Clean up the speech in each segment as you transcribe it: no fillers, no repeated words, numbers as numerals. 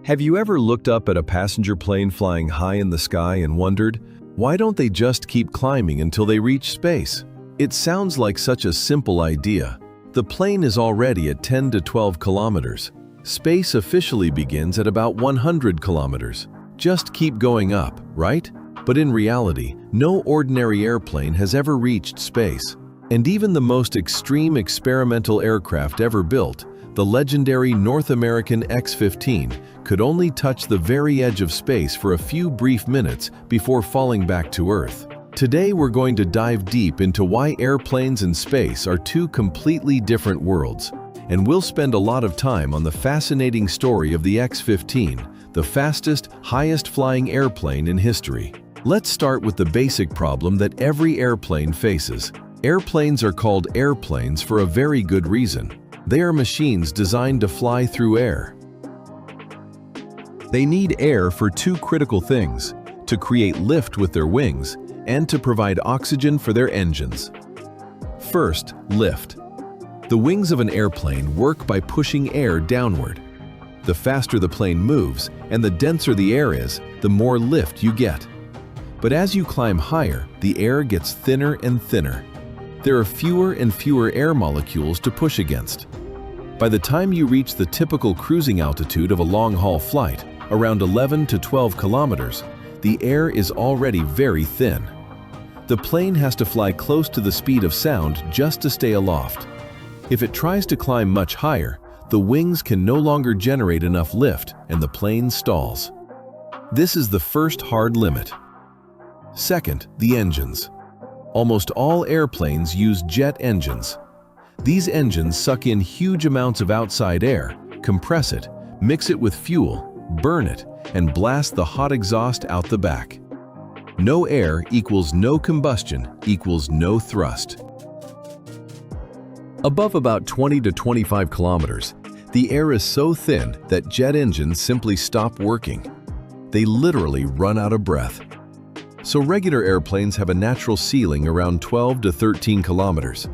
Have you ever looked up at a passenger plane flying high in the sky and wondered, why don't they just keep climbing until they reach space? It sounds like such a simple idea. The plane is already at 10 to 12 kilometers. Space officially begins at about 100 kilometers. Just keep going up, right? But in reality, no ordinary airplane has ever reached space. And even the most extreme experimental aircraft ever built, the legendary North American X-15, could only touch the very edge of space for a few brief minutes before falling back to Earth. Today we're going to dive deep into why airplanes and space are two completely different worlds, and we'll spend a lot of time on the fascinating story of the X-15, the fastest, highest-flying airplane in history. Let's start with the basic problem that every airplane faces. Airplanes are called airplanes for a very good reason. They are machines designed to fly through air. They need air for two critical things: to create lift with their wings and to provide oxygen for their engines. First, lift. The wings of an airplane work by pushing air downward. The faster the plane moves and the denser the air is, the more lift you get. But as you climb higher, the air gets thinner and thinner. There are fewer and fewer air molecules to push against. By the time you reach the typical cruising altitude of a long-haul flight, around 11 to 12 kilometers, the air is already very thin. The plane has to fly close to the speed of sound just to stay aloft. If it tries to climb much higher, the wings can no longer generate enough lift and the plane stalls. This is the first hard limit. Second, the engines. Almost all airplanes use jet engines. These engines suck in huge amounts of outside air, compress it, mix it with fuel, burn it, and blast the hot exhaust out the back. No air equals no combustion equals no thrust. Above about 20 to 25 kilometers, the air is so thin that jet engines simply stop working. They literally run out of breath. So regular airplanes have a natural ceiling around 12 to 13 kilometers.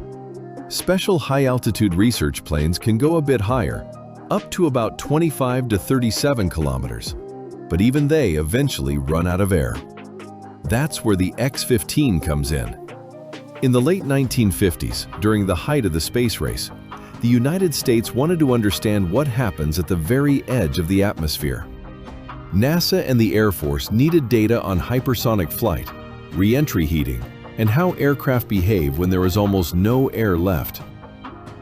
Special high-altitude research planes can go a bit higher, up to about 25 to 37 kilometers, but even they eventually run out of air. That's where the X-15 comes in. In the late 1950s, during the height of the space race, the United States wanted to understand what happens at the very edge of the atmosphere. NASA and the Air Force needed data on hypersonic flight, re-entry heating, and how aircraft behave when there is almost no air left.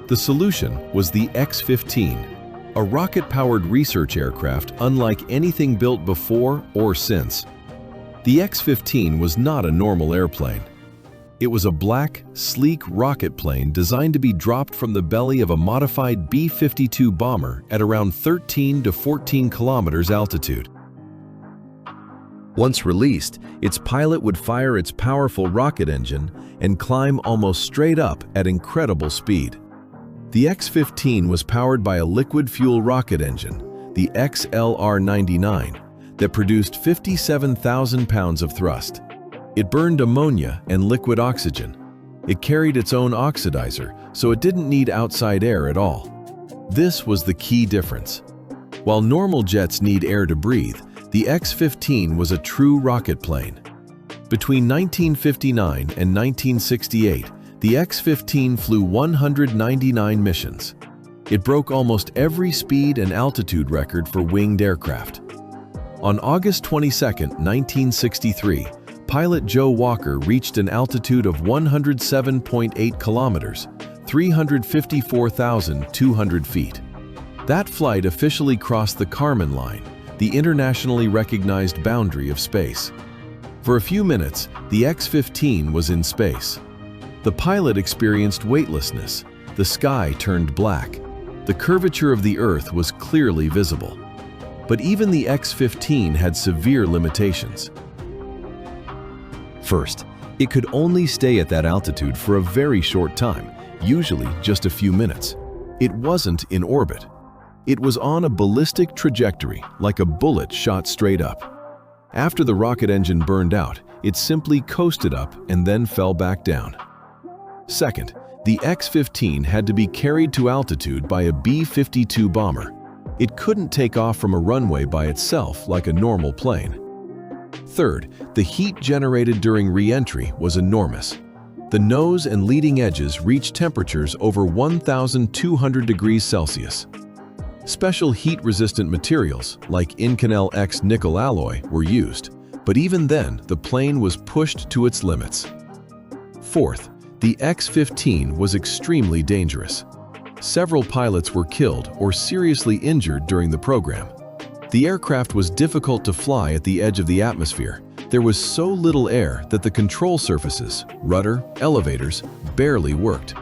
The solution was the X-15, a rocket-powered research aircraft unlike anything built before or since. The X-15 was not a normal airplane. It was a black, sleek rocket plane designed to be dropped from the belly of a modified B-52 bomber at around 13 to 14 kilometers altitude. Once released, its pilot would fire its powerful rocket engine and climb almost straight up at incredible speed. The X-15 was powered by a liquid-fuel rocket engine, the XLR-99, that produced 57,000 pounds of thrust. It burned ammonia and liquid oxygen. It carried its own oxidizer, so it didn't need outside air at all. This was the key difference. While normal jets need air to breathe, the X-15 was a true rocket plane. Between 1959 and 1968, the X-15 flew 199 missions. It broke almost every speed and altitude record for winged aircraft. On August 22, 1963, pilot Joe Walker reached an altitude of 107.8 kilometers, 354,200 feet. That flight officially crossed the Kármán line, the internationally recognized boundary of space. For a few minutes, the X-15 was in space. The pilot experienced weightlessness. The sky turned black. The curvature of the Earth was clearly visible. But even the X-15 had severe limitations. First, it could only stay at that altitude for a very short time, usually just a few minutes. It wasn't in orbit. It was on a ballistic trajectory, like a bullet shot straight up. After the rocket engine burned out, it simply coasted up and then fell back down. Second, the X-15 had to be carried to altitude by a B-52 bomber. It couldn't take off from a runway by itself like a normal plane. Third, the heat generated during re-entry was enormous. The nose and leading edges reached temperatures over 1,200 degrees Celsius. Special heat-resistant materials, like Inconel X nickel alloy, were used, but even then, the plane was pushed to its limits. Fourth, the X-15 was extremely dangerous. Several pilots were killed or seriously injured during the program. The aircraft was difficult to fly at the edge of the atmosphere. There was so little air that the control surfaces, rudder, elevators, barely worked.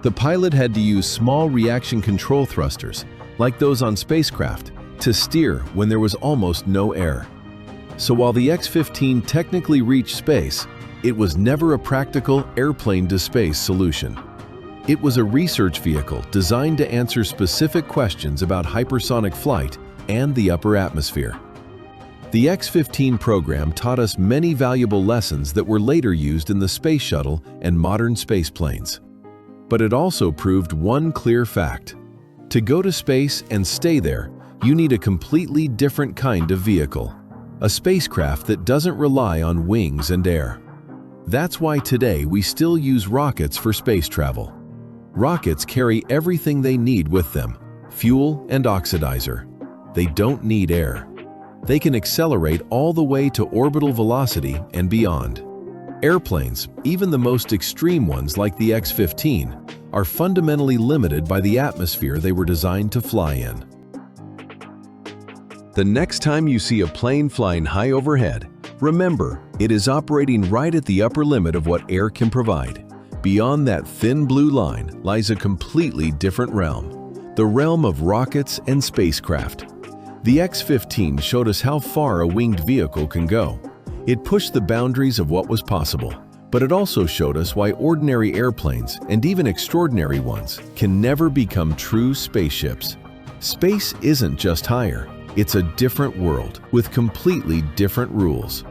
The pilot had to use small reaction control thrusters, like those on spacecraft, to steer when there was almost no air. So while the X-15 technically reached space, it was never a practical airplane-to-space solution. It was a research vehicle designed to answer specific questions about hypersonic flight and the upper atmosphere. The X-15 program taught us many valuable lessons that were later used in the space shuttle and modern spaceplanes. But it also proved one clear fact. To go to space and stay there, you need a completely different kind of vehicle. A spacecraft that doesn't rely on wings and air. That's why today we still use rockets for space travel. Rockets carry everything they need with them: fuel and oxidizer. They don't need air. They can accelerate all the way to orbital velocity and beyond. Airplanes, even the most extreme ones like the X-15, are fundamentally limited by the atmosphere they were designed to fly in. The next time you see a plane flying high overhead, remember, it is operating right at the upper limit of what air can provide. Beyond that thin blue line lies a completely different realm, the realm of rockets and spacecraft. The X-15 showed us how far a winged vehicle can go. It pushed the boundaries of what was possible, but it also showed us why ordinary airplanes, and even extraordinary ones, can never become true spaceships. Space isn't just higher, it's a different world with completely different rules.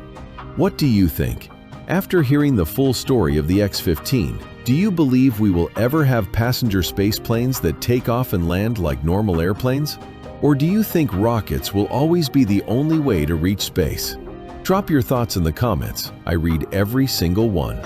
What do you think? After hearing the full story of the X-15, do you believe we will ever have passenger spaceplanes that take off and land like normal airplanes? Or do you think rockets will always be the only way to reach space? Drop your thoughts in the comments. I read every single one.